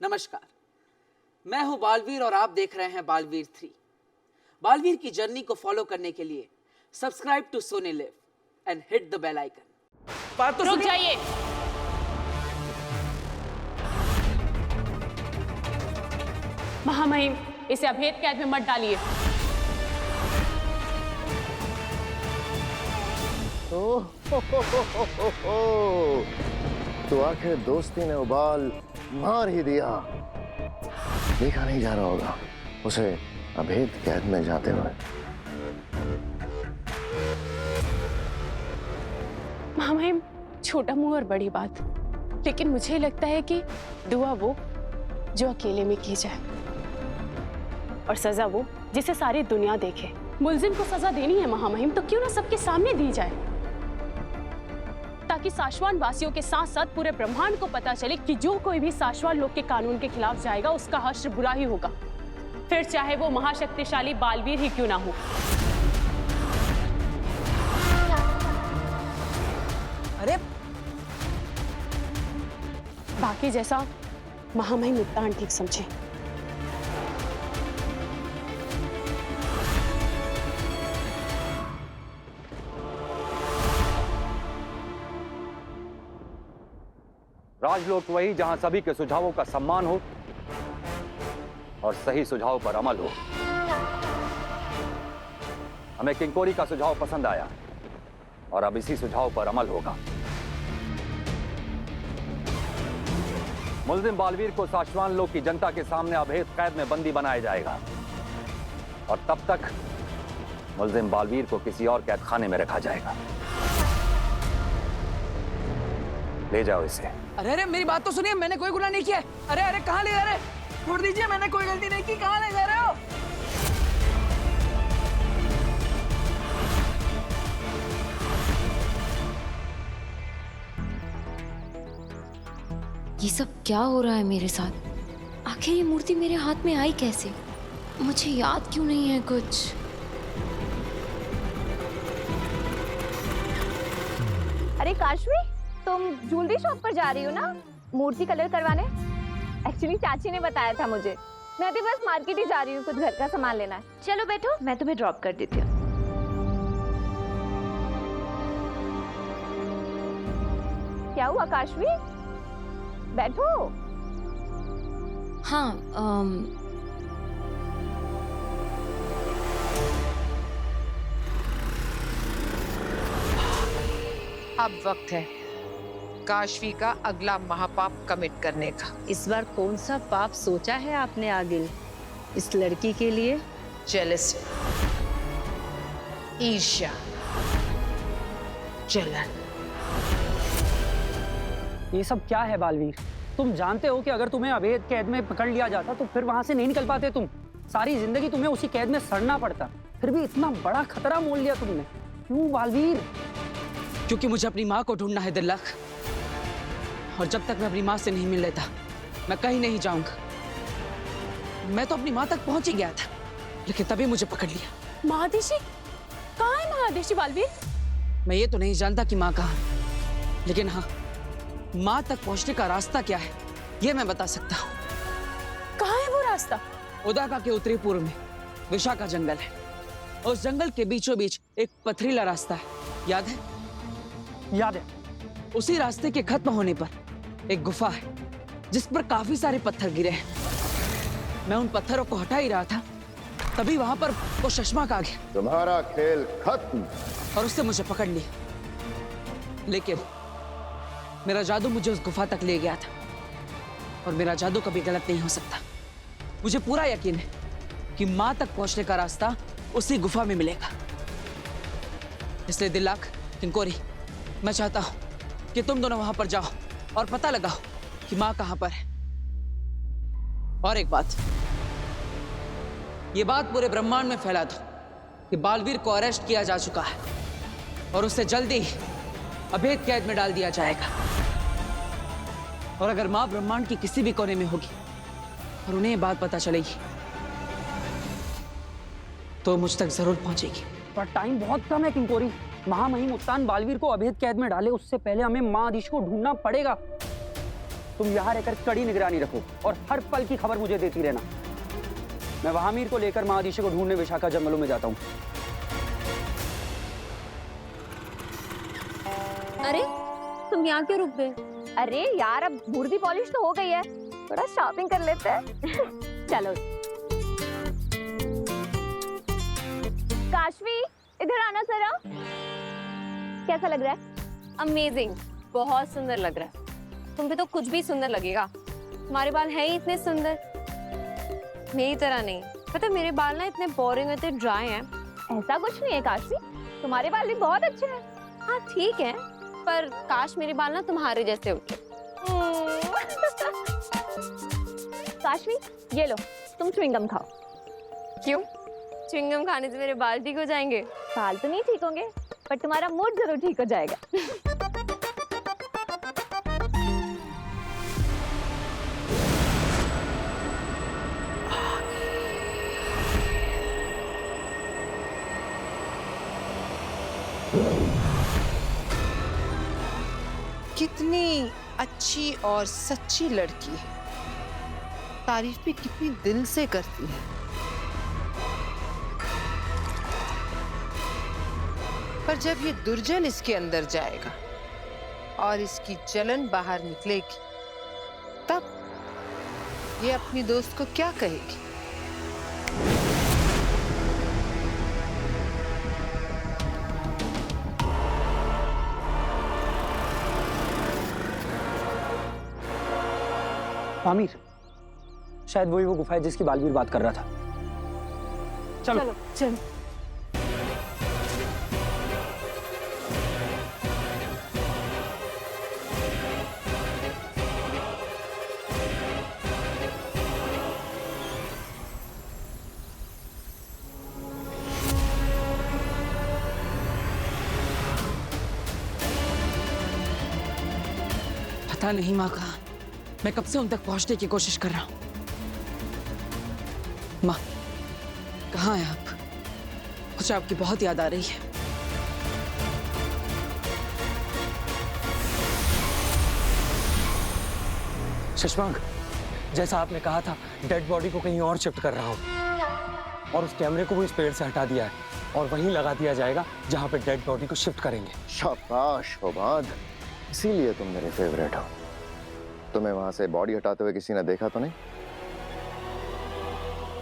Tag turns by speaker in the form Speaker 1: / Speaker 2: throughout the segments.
Speaker 1: नमस्कार, मैं हूं बालवीर और आप देख रहे हैं बालवीर 3। बालवीर की जर्नी को फॉलो करने के लिए subscribe to Sony Liv and hit the bell icon.
Speaker 2: रुक जाइए। महामहिम, इसे अभेद कैद में मत डालिए।
Speaker 3: तो आखिर दोस्ती ने उबाल मार ही दिया। देखा नहीं जा रहा होगा उसे अभेद कैद में जाते हुए।
Speaker 2: महामहिम, छोटा मुंह और बड़ी बात, लेकिन मुझे लगता है कि दुआ वो जो अकेले में की जाए और सजा वो जिसे सारी दुनिया देखे। मुलजिम को सजा देनी है महामहिम, तो क्यों ना सबके सामने दी जाए, ताकि साशवान वासियों के साथ साथ पूरे ब्रह्मांड को पता चले कि जो कोई भी साशवान लोग के कानून के खिलाफ जाएगा उसका हश्र बुरा ही होगा, फिर चाहे वो महाशक्तिशाली बालवीर ही क्यों ना हो।
Speaker 1: अरे
Speaker 2: बाकी जैसा महामहिम मुत्तान ठीक समझे।
Speaker 4: राजलोक वही जहां सभी के सुझावों का सम्मान हो और सही सुझाव पर अमल हो। हमें किंकोरी का सुझाव पसंद आया और अब इसी सुझाव पर अमल होगा। मुल्जिम बालवीर को साशवान लोक की जनता के सामने अभेद कैद में बंदी बनाया जाएगा और तब तक मुल्जिम बालवीर को किसी और कैद खाने में रखा जाएगा। ले जाओ इसे।
Speaker 1: अरे अरे मेरी बात तो सुनिए, मैंने कोई गुनाह नहीं किया। अरे अरे कहाँ ले जा रहे? छोड़ दीजिए, मैंने कोई गलती नहीं की। कहाँ ले जा रहे हो?
Speaker 5: ये सब क्या हो रहा है मेरे साथ? आखिर ये मूर्ति मेरे हाथ में आई कैसे? मुझे याद क्यों नहीं है कुछ?
Speaker 6: अरे काशवी, तुम ज्वेलरी शॉप पर जा रही हो ना मूर्ति कलर करवाने? एक्चुअली चाची ने बताया था मुझे। मैं भी बस मार्केट ही जा रही हूँ, कुछ घर का सामान लेना है। चलो बैठो, मैं तुम्हें ड्रॉप कर देती हूँ। क्या हुआ काशवी? बैठो।
Speaker 5: हाँ,
Speaker 7: अब वक्त है काशवी का अगला महापाप कमिट करने का।
Speaker 8: इस बार कौन सा पाप सोचा है आपने आगिल इस लड़की के लिए?
Speaker 7: जेलसी, ईर्ष्या, जलन।
Speaker 9: ये सब क्या है बालवीर? तुम जानते हो कि अगर तुम्हें अभेद कैद में पकड़ लिया जाता तो फिर वहां से नहीं निकल पाते तुम। सारी जिंदगी तुम्हें उसी कैद में सड़ना पड़ता। फिर भी इतना बड़ा खतरा मोल लिया तुमने। क्यों बालवीर?
Speaker 1: क्योंकि मुझे अपनी माँ को ढूंढना है दिल्लक, और जब तक मैं अपनी माँ से नहीं मिल लेता मैं कहीं नहीं जाऊंगा। मैं तो अपनी माँ तक पहुंच ही गया था, लेकिन तभी मुझे पकड़ लिया।
Speaker 2: महादेशी कहाँ है? महादेशी बालवीर,
Speaker 1: मैं ये तो नहीं जानता कि माँ कहाँ है, लेकिन हाँ, माँ तक पहुंचने का रास्ता क्या है ये मैं बता सकता हूँ।
Speaker 2: कहाँ है वो रास्ता?
Speaker 1: उदाका के उत्तरी पूर्व में विशाखा जंगल है। उस जंगल के बीचों बीच एक पथरीला रास्ता है, याद है?
Speaker 9: याद है।
Speaker 1: उसी रास्ते के खत्म होने पर एक गुफा है जिस पर काफी सारे पत्थर गिरे हैं। मैं उन पत्थरों को हटा ही रहा था, तभी वहां पर वो शशमाक आ गया।
Speaker 3: तुम्हारा खेल खत्म।
Speaker 1: और उससे मुझे पकड़ लिया। लेकिन मेरा जादू मुझे उस गुफा तक ले गया था, और मेरा जादू कभी गलत नहीं हो सकता। मुझे पूरा यकीन है कि माँ तक पहुंचने का रास्ता उसी गुफा में मिलेगा। इसलिए दिल्लाक, किंकोरी, मैं चाहता हूं कि तुम दोनों वहां पर जाओ और पता लगाओ कि माँ कहां पर है। और एक बात, ये बात पूरे ब्रह्मांड में फैला दो कि बालवीर को अरेस्ट किया जा चुका है और उसे जल्दी ही अभेद कैद में डाल दिया जाएगा। और अगर माँ ब्रह्मांड की किसी भी कोने में होगी और उन्हें ये बात पता चलेगी तो मुझ तक जरूर पहुंचेगी।
Speaker 9: पर टाइम बहुत कम है किंकोरी। महामहिम उत्तान बालवीर को अभेद कैद में डाले उससे पहले हमें माँ आदिश को ढूंढना पड़ेगा। तुम यहाँ रहकर कड़ी निगरानी रखो और हर पल की खबर मुझे देती रहना। मैं महामीर को लेकर महादिशी को ढूंढने विशाखा जंगलों में जाता हूँ।
Speaker 6: अरे तुम यहाँ क्यों रुक गए? अरे यार अब मूर्ति पॉलिश तो हो गई है, थोड़ा शॉपिंग कर लेते हैं। चलो काशवी इधर आना जरा। कैसा लग रहा है?
Speaker 10: अमेजिंग, बहुत सुंदर लग रहा है। तुम पे तो कुछ भी सुंदर लगेगा, तुम्हारे बाल हैं ही इतने सुंदर। मेरी तरह नहीं, पता मेरे बाल ना इतने बोरिंग इतने ड्राई हैं।
Speaker 6: ऐसा कुछ नहीं है काशवी, तुम्हारे बाल भी बहुत अच्छे हैं।
Speaker 10: हाँ ठीक है, पर काश मेरे बाल ना तुम्हारे जैसे होते।
Speaker 6: काशवी ये लो, तुम च्युइंगम खाओ।
Speaker 10: क्यों? च्युइंगम खाने से मेरे बाल ठीक हो जाएंगे?
Speaker 6: बाल तो नहीं ठीक होंगे, पर तुम्हारा मूड जरूर ठीक हो जाएगा।
Speaker 7: कितनी अच्छी और सच्ची लड़की है, तारीफ भी कितनी दिल से करती है। पर जब ये दुर्जन इसके अंदर जाएगा और इसकी जलन बाहर निकलेगी, तब ये अपनी दोस्त को क्या कहेगी?
Speaker 9: आमिर, शायद वही वो गुफा है जिसकी बालवीर बात कर रहा था। चलो
Speaker 6: चलो चलो।
Speaker 1: पता नहीं माँ कहाँ, मैं कब से उन तक पहुंचने की कोशिश कर रहा हूं। माँ कहाँ हैं आप? मुझे आपकी बहुत याद आ रही है।
Speaker 11: शशांक, जैसा आपने कहा था, डेड बॉडी को कहीं और शिफ्ट कर रहा हूं और उस कैमरे को भी इस पेड़ से हटा दिया है और वहीं लगा दिया जाएगा जहां पे डेड बॉडी को शिफ्ट करेंगे।
Speaker 3: शाबाश उबाद, इसीलिए तुम मेरे फेवरेट हो। तुम्हें वहां से बॉडी हटाते हुए किसी ने देखा तो नहीं?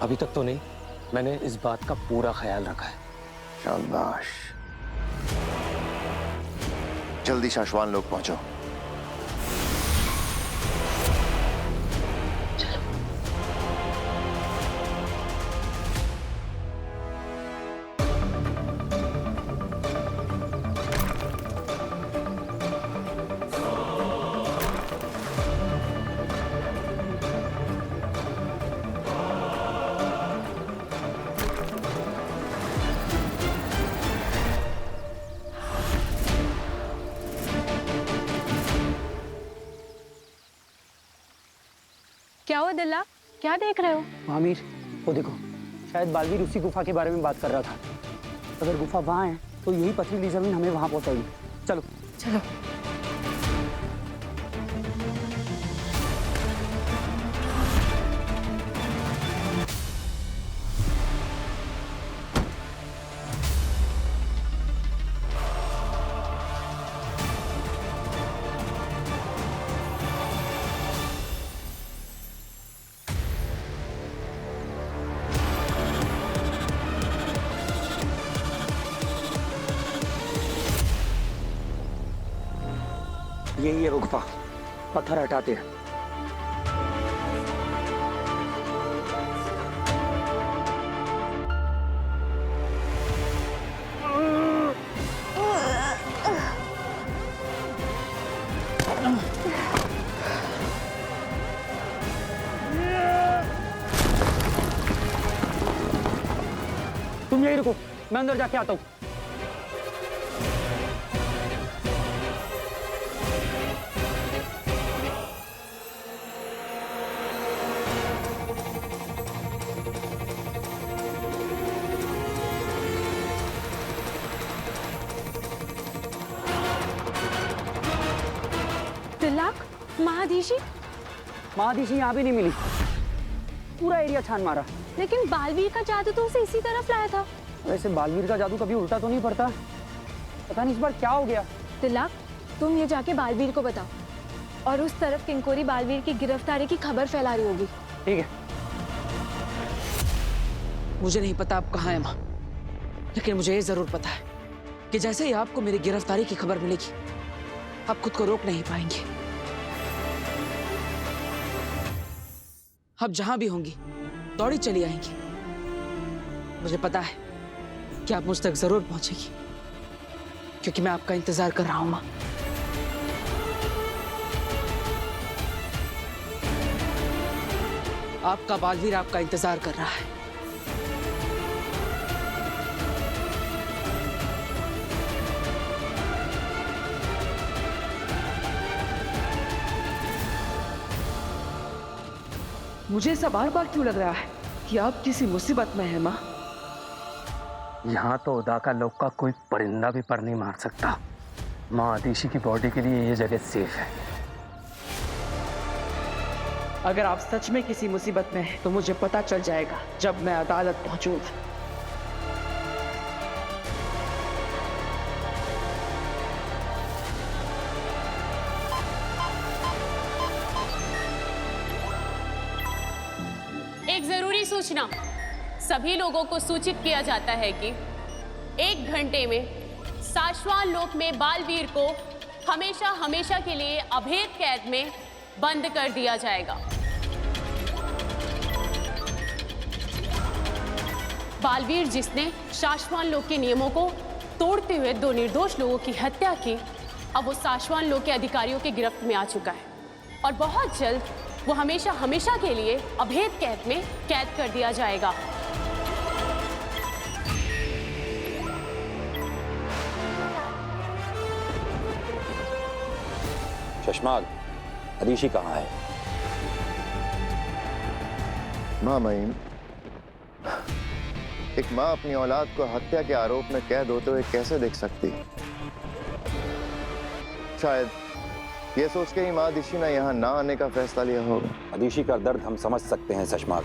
Speaker 11: अभी तक तो नहीं, मैंने इस बात का पूरा ख्याल रखा है।
Speaker 3: शाबाश। जल्दी शाश्वान लोग पहुंचो।
Speaker 2: क्या हुआ दिल्ला, क्या देख रहे हो?
Speaker 9: आमिर, वो देखो, शायद बालवीर उसी गुफा के बारे में बात कर रहा था। अगर गुफा वहां है तो यही पथरीली जमीन हमें वहां पहुंचाएगी। चलो
Speaker 2: चलो।
Speaker 11: यही है वो गुफा, पत्थर हटाते हैं।
Speaker 9: तुम यही रुको, मैं अंदर जाके आता हूँ।
Speaker 2: तिलक, महादीशी,
Speaker 9: महादिशी यहाँ भी नहीं मिली, पूरा एरिया छान मारा।
Speaker 2: लेकिन बालवीर का जादू तो उसे इसी तरफ लाया था।
Speaker 9: वैसे बालवीर का जादू कभी उल्टा तो नहीं पड़ता, पता नहीं इस बार क्या हो गया।
Speaker 2: तिलक, तुम ये जाके बालवीर को बताओ, और उस तरफ किंकोरी बालवीर की गिरफ्तारी की खबर फैला रही होगी।
Speaker 9: ठीक है।
Speaker 1: मुझे नहीं पता आप कहाँ हैं माँ, लेकिन मुझे ये जरूर पता है कि जैसे ही आपको मेरी गिरफ्तारी की खबर मिलेगी, आप खुद को रोक नहीं पाएंगे। आप जहां भी होंगी दौड़ी चली आएंगी। मुझे पता है कि आप मुझ तक जरूर पहुंचेगी, क्योंकि मैं आपका इंतजार कर रहा हूं माँ। आपका बालवीर आपका इंतजार कर रहा है। मुझे ऐसा बार बार क्यों लग रहा है कि आप किसी मुसीबत में हैं माँ?
Speaker 11: यहाँ तो उदा का लोग का कोई परिंदा भी पर नहीं मार सकता। माँ आदिशी की बॉडी के लिए ये जगह सेफ है।
Speaker 1: अगर आप सच में किसी मुसीबत में हैं, तो मुझे पता चल जाएगा जब मैं अदालत पहुंचूंगा।
Speaker 2: एक जरूरी सूचना, सभी लोगों को सूचित किया जाता है कि 1 घंटे में साशवान लोक में बालवीर को हमेशा हमेशा के लिए अभेद कैद में बंद कर दिया जाएगा। बालवीर, जिसने साशवान लोक के नियमों को तोड़ते हुए 2 निर्दोष लोगों की हत्या की, अब वो साशवान लोक के अधिकारियों की गिरफ्त में आ चुका है और बहुत जल्द वो हमेशा हमेशा के लिए अभेद कैद में कैद कर दिया जाएगा।
Speaker 4: शशमाग, आदिशी कहाँ है?
Speaker 3: माँ महीम, एक माँ अपनी औलाद को हत्या के आरोप में कैद होते हुए कैसे देख सकती? शायद ये सोच के ही माँ आदिशी ने यहाँ ना आने का फैसला लिया होगा।
Speaker 4: आदिशी का दर्द हम समझ सकते हैं शशमाग।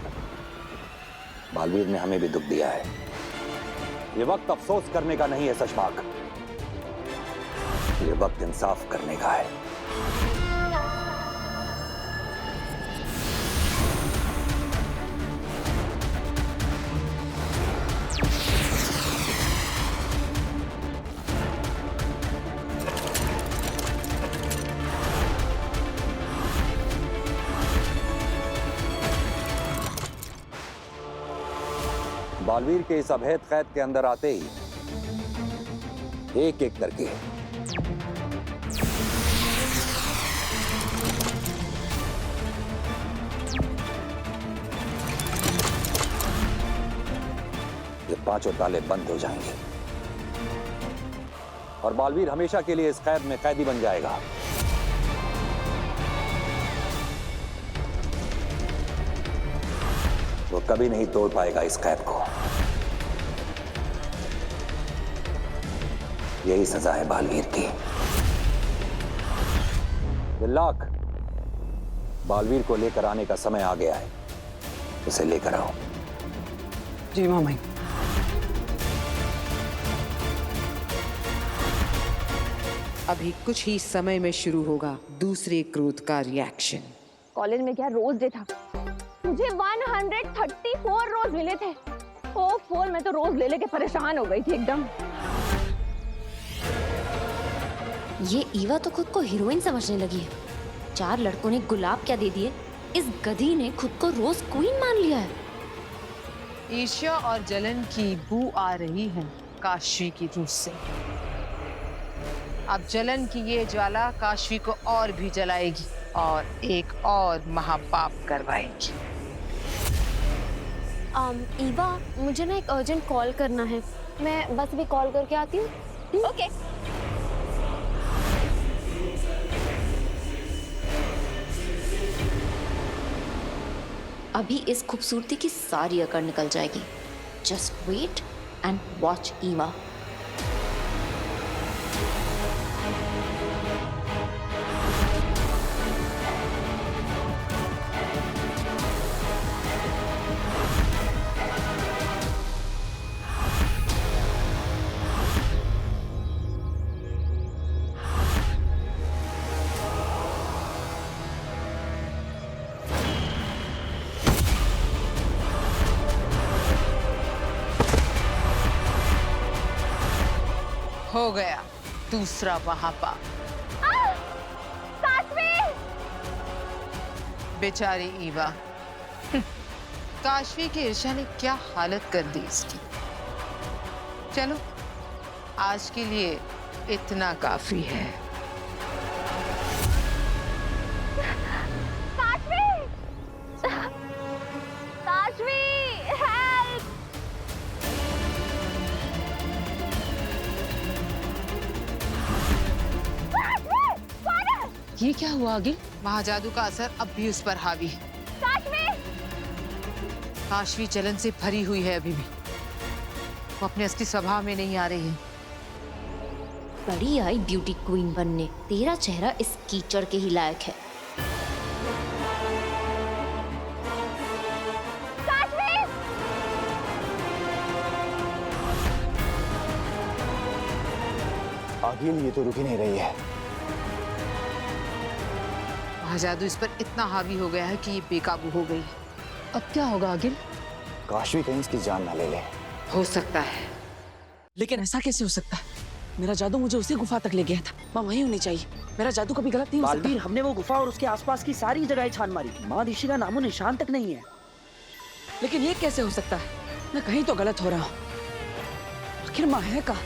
Speaker 4: बालवीर ने हमें भी दुख दिया है। ये वक्त अफसोस करने का नहीं है शशमाग, ये वक्त इंसाफ करने का है। बालवीर के इस अभेद कैद के अंदर आते ही एक एक करके ये 5 ताले बंद हो जाएंगे और बालवीर हमेशा के लिए इस कैद में कैदी बन जाएगा। वो कभी नहीं तोड़ पाएगा इस कैद को। यही सजा है बालवीर की। बिल्लाक, बालवीर को लेकर आने का समय आ गया है, उसे लेकर आओ।
Speaker 9: जी मामा।
Speaker 7: अभी कुछ ही समय में शुरू होगा दूसरे क्रोध का रिएक्शन।
Speaker 6: कॉलेज में क्या रोज डे था, मुझे 134 रोज मिले थे। ओह, मैं तो रोज ले लेके परेशान हो गई थी एकदम।
Speaker 5: ये ईवा तो खुद को हीरोइन समझने लगी है। 4 लड़कों ने गुलाब क्या दे दिए, इस गधी ने खुद को रोज क्वीन मान लिया है।
Speaker 7: ईर्ष्या और जलन की बू आ रही है काशवी की रूह से। अब जलन की ये ज्वाला काशवी को और भी जलाएगी और एक और महापाप करवाएगी।
Speaker 10: ईवा, मुझे ना एक अर्जेंट कॉल करना है, मैं बस भी कॉल करके आती हूँ।
Speaker 6: ओके।
Speaker 5: अभी इस खूबसूरती की सारी अकड़ निकल जाएगी। Just wait and watch Eva.
Speaker 7: हो गया दूसरा महापाप। बेचारी ईवा, काशवी की ईर्ष्या ने क्या हालत कर दी इसकी। चलो आज के लिए इतना काफी है।
Speaker 2: ये क्या हुआ आगे?
Speaker 7: महाजादू का असर अब भी उस पर हावी है। काशवी जलन से भरी हुई है अभी भी। वो अपने असली स्वभाव में नहीं आ रही है।
Speaker 5: बड़ी आई ब्यूटी क्वीन बनने, तेरा चेहरा इस कीचड़ के ही लायक है।
Speaker 3: आगिल, ये तो रुक ही नहीं रही है।
Speaker 7: महाजादू इस पर इतना हावी हो गया है कि ये बेकाबू हो गई है।
Speaker 2: अब क्या होगा आगिल?
Speaker 3: काशवी कहीं इसकी जान ना ले ले।
Speaker 7: हो सकता है,
Speaker 1: लेकिन ऐसा कैसे हो सकता है? मेरा जादू मुझे उसी गुफा तक ले गया था। माँ वहीं होनी चाहिए। मेरा जादू कभी गलत नहीं हो सकता।
Speaker 9: बालवीर, हमने वो गुफा और उसके आसपास की सारी जगह छान मारी, महादिशी का नामो निशान तक नहीं है।
Speaker 1: लेकिन ये कैसे हो सकता है? मैं कहीं तो गलत हो रहा हूँ। आखिर माँ है कहाँ?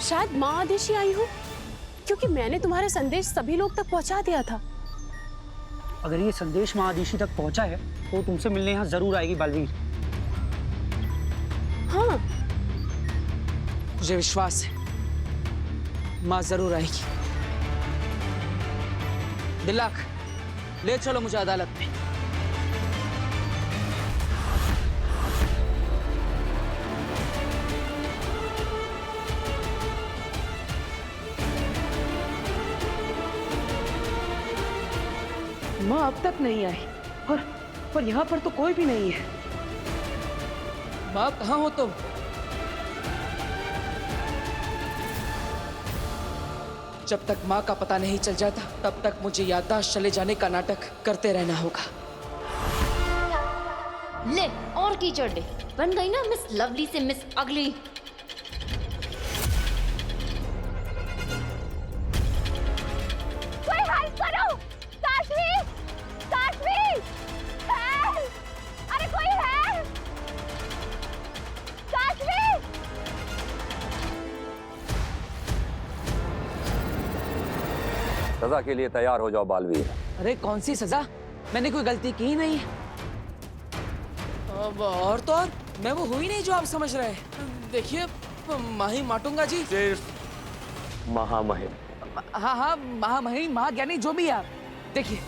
Speaker 2: शायद माँ आदेशी आई हो, क्योंकि मैंने तुम्हारा संदेश सभी लोग तक पहुंचा दिया था।
Speaker 9: अगर ये संदेश महादिशी तक पहुंचा है तो तुमसे मिलने यहाँ जरूर आएगी बालवीर।
Speaker 2: हाँ,
Speaker 1: मुझे विश्वास है माँ जरूर आएगी। दिलाक, ले चलो मुझे अदालत में। माँ अब तक नहीं आई और यहाँ पर तो कोई भी नहीं है। माँ कहाँ हो तुम? जब तक माँ का पता नहीं चल जाता तब तक मुझे याददाश्त चले जाने का नाटक करते रहना होगा।
Speaker 5: ले और कीचड़ ले, बन गई ना मिस लवली से मिस अगली।
Speaker 6: कोई हेल्प करो! काशवी! काशवी! हेल्प! अरे कोई है! काशवी!
Speaker 4: सजा के लिए तैयार हो जाओ बालवीर।
Speaker 1: अरे कौन सी सजा? मैंने कोई गलती की ही नहीं है। अब और तो और मैं वो हुई नहीं जो आप समझ रहे हैं। देखिए माही माटूंगा जी।
Speaker 11: महामहिम।
Speaker 1: हाँ हाँ, महामही महाज्ञानी जो भी आप। देखिए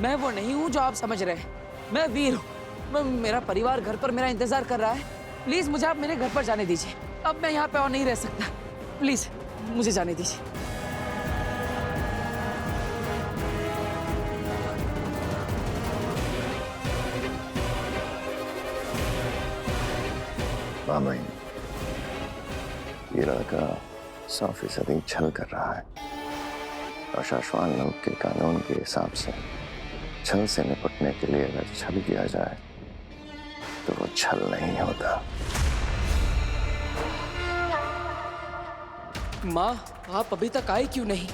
Speaker 1: मैं वो नहीं हूँ जो आप समझ रहे हैं। मैं वीर हूँ। मेरा परिवार घर पर मेरा इंतजार कर रहा है। प्लीज मुझे आप मेरे घर पर जाने दीजिए। अब मैं यहाँ पे और नहीं रह सकता। प्लीज मुझे जाने दीजिए।
Speaker 3: मामा, ये लड़का 100% छल कर रहा है और शाश्वान लोग के कानून के हिसाब से छल से निपटने के लिए अगर छल किया जाए तो वो छल नहीं होता।
Speaker 1: माँ आप अभी तक आए क्यों नहीं?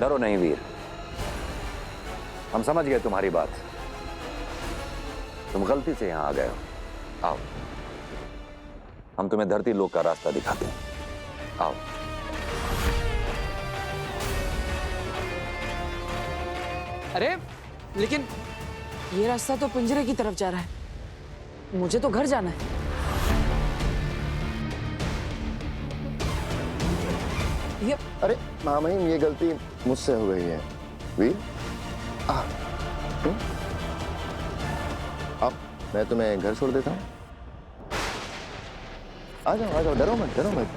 Speaker 4: डरो नहीं वीर, हम समझ गए तुम्हारी बात। तुम गलती से यहां आ गए हो। आओ हम तुम्हें धरती लोक का रास्ता दिखाते हैं। आओ।
Speaker 1: अरे लेकिन ये रास्ता तो पिंजरे की तरफ जा रहा है। मुझे तो घर जाना है। ये
Speaker 3: अरे मामा, ये गलती मुझसे हो गई है। वीर, अब मैं तुम्हें घर छोड़ देता हूँ। आ जाओ, डरो मत, डरो मत।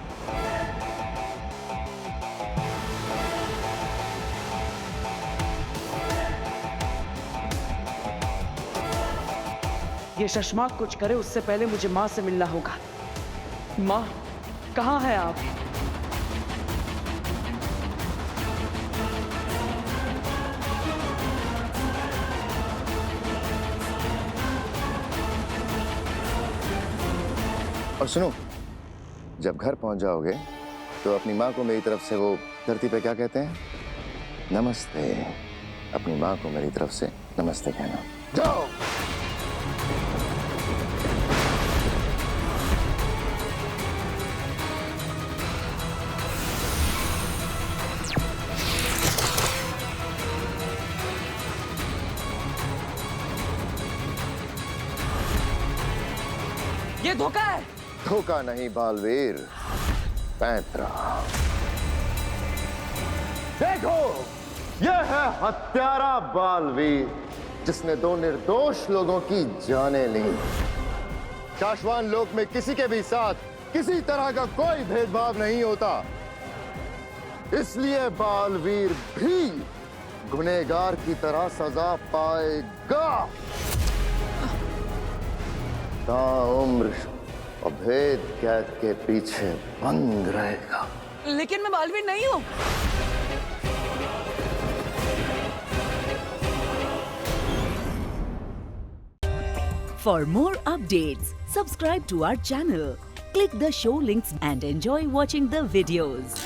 Speaker 1: ये शशमाक कुछ करे उससे पहले मुझे माँ से मिलना होगा। माँ कहाँ है आप?
Speaker 3: और सुनो, जब घर पहुंच जाओगे तो अपनी माँ को मेरी तरफ से वो धरती पे क्या कहते हैं, नमस्ते। अपनी माँ को मेरी तरफ से नमस्ते कहना। जाओ।
Speaker 1: ये धोखा है।
Speaker 3: धोखा नहीं बालवीर, पैंतरा। देखो, यह है हत्यारा बालवीर, जिसने 2 निर्दोष लोगों की जानें ली। शाश्वान लोक में किसी के भी साथ किसी तरह का कोई भेदभाव नहीं होता, इसलिए बालवीर भी गुनहगार की तरह सजा पाएगा। ताउम्र अभेद कैद के पीछे बंद रहेगा।
Speaker 1: लेकिन मैं बालवीर नहीं हूं।
Speaker 12: For more updates, subscribe to our channel, click the show links and enjoy watching the videos.